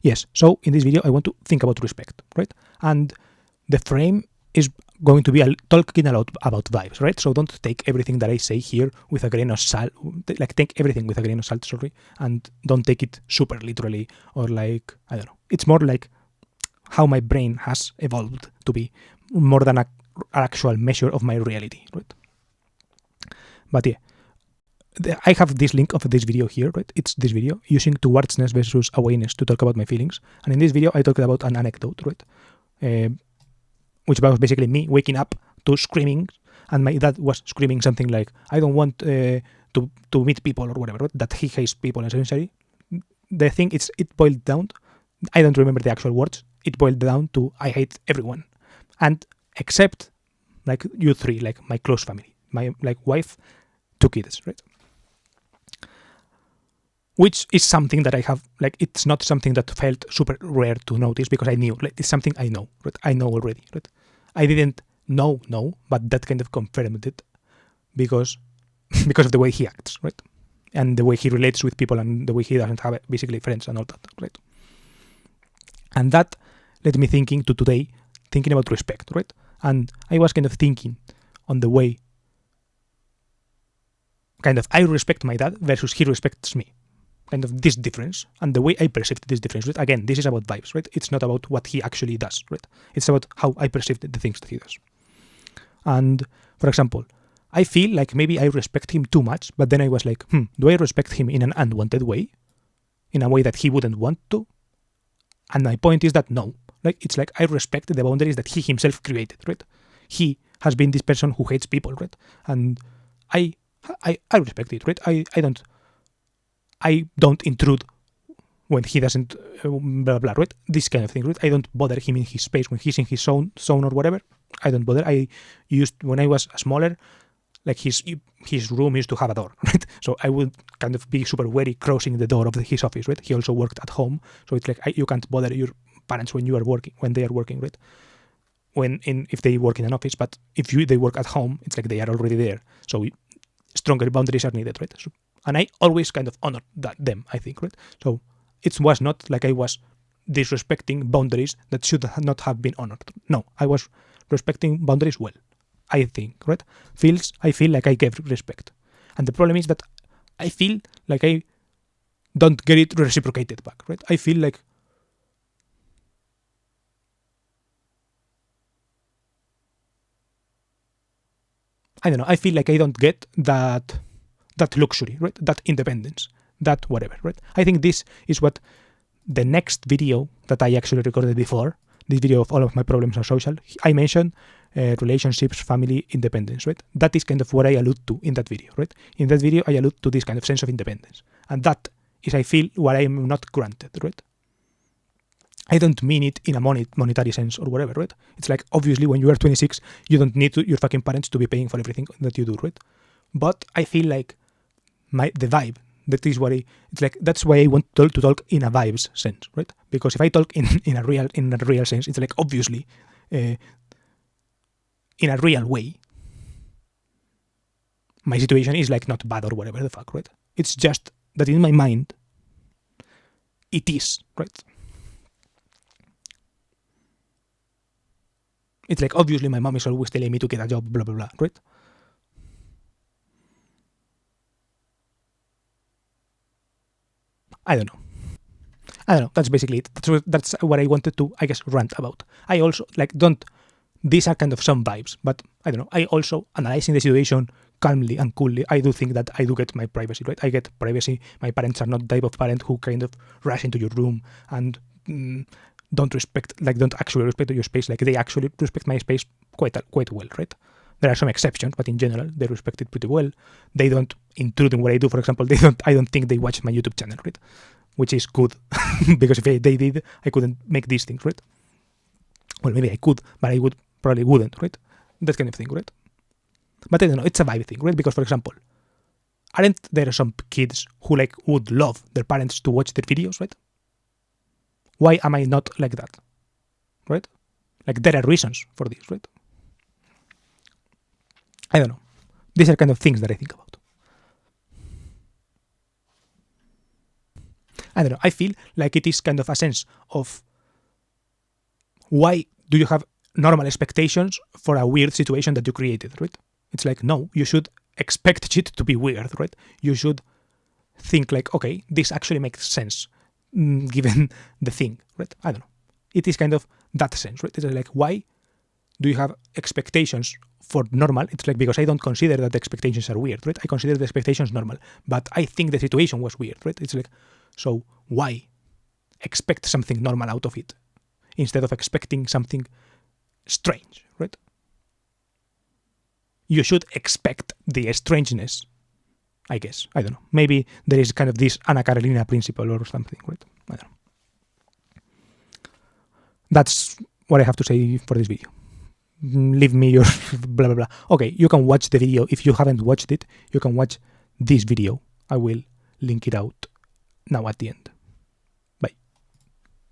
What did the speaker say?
Yes, so in this video I want to think about respect, right? And the frame is going to be talking a lot about vibes, right? So don't take everything that I say here with a grain of salt, like take everything with a grain of salt, sorry, and don't take it super literally or like, I don't know. It's more like how my brain has evolved to be more than an actual measure of my reality, right? But yeah, I have this link of this video here, right? It's this video using towardness versus awareness to talk about my feelings. And in this video, I talked about an anecdote, right? Which was basically me waking up to screaming, and my dad was screaming something like, I don't want to meet people or whatever, right? That he hates people essentially. The thing is, it boiled down, I don't remember the actual words, it boiled down to I hate everyone. And except like you three, like my close family, my like wife, 2 kids, right? Which is something that I have, like, it's not something that felt super rare to notice because I knew, like, it's something I know, right? I know already, right? I didn't know, but that kind of confirmed it because of the way he acts, right? And the way he relates with people and the way he doesn't have basically friends and all that, right? And that led me thinking about respect, right? And I was kind of thinking on the way kind of I respect my dad versus he respects me. Kind of this difference and the way I perceived this difference, right? Again, this is about vibes, right? It's not about what he actually does, right? It's about how I perceive the things that he does. And for example, I feel like maybe I respect him too much, but then I was like, do I respect him in an unwanted way? In a way that he wouldn't want to? And my point is that no. Like, it's like I respect the boundaries that he himself created, right? He has been this person who hates people, right? And I respect it, right? I don't intrude when he doesn't blah blah, right? This kind of thing, right? I don't bother him in his space when he's in his zone or whatever. I don't bother. I used, when I was smaller, like his room used to have a door, right? So I would kind of be super wary crossing the door of his office, right? He also worked at home, so it's like you can't bother your parents when they are working, right? If they work in an office, but if they work at home, it's like they are already there. So stronger boundaries are needed, right? So, and I always kind of honored them, I think, right? So it was not like I was disrespecting boundaries that should not have been honored. No, I was respecting boundaries well, I think, right? I feel like I gave respect. And the problem is that I feel like I don't get it reciprocated back, right? I feel like I don't know, I feel like I don't get that luxury, right? That independence, that whatever, right? I think this is what the next video that I actually recorded before, this video of all of my problems are social, I mentioned relationships, family, independence, right? That is kind of what I allude to in that video, right? In that video, I allude to this kind of sense of independence. And that is, I feel, what I am not granted, right? I don't mean it in a monetary sense or whatever, right? It's like, obviously, when you are 26, you don't need your fucking parents to be paying for everything that you do, right? But I feel like the vibe, that is what it's like, that's why I want to talk in a vibes sense, right? Because if I talk in a real sense, it's like, obviously, in a real way, my situation is like not bad or whatever the fuck, right? It's just that in my mind, it is, right? It's like, obviously, my mom is always telling me to get a job, blah, blah, blah, right? I don't know. That's basically it. That's what I wanted to, I guess, rant about. I also, like, these are kind of some vibes, but I don't know. I also, analyzing the situation calmly and coolly, I do think that I do get my privacy, right? I get privacy. My parents are not the type of parent who kind of rush into your room and don't actually respect your space. Like, they actually respect my space quite well, right? There are some exceptions, but in general, they respect it pretty well. They don't intrude in what I do. For example, I don't think they watch my YouTube channel, right? Which is good, because if they did, I couldn't make these things, right? Well, maybe I could, but I probably wouldn't, right? That kind of thing, right? But I don't know, it's a vibe thing, right? Because, for example, aren't there some kids who like would love their parents to watch their videos, right? Why am I not like that, right? Like, there are reasons for this, right? I don't know. These are kind of things that I think about. I don't know. I feel like it is kind of a sense of why do you have normal expectations for a weird situation that you created, right? It's like, no, you should expect shit to be weird, right? You should think like, okay, this actually makes sense given the thing, right? I don't know. It is kind of that sense, right? It's like, why do you have expectations for normal? It's like, because I don't consider that the expectations are weird, right? I consider the expectations normal, but I think the situation was weird, right? It's like, so why expect something normal out of it instead of expecting something strange, right? You should expect the strangeness, I guess. I don't know. Maybe there is kind of this Anna Karenina principle or something, right? I don't know. That's what I have to say for this video. Leave me your blah, blah, blah. Okay, you can watch the video. If you haven't watched it, you can watch this video. I will link it out now at the end.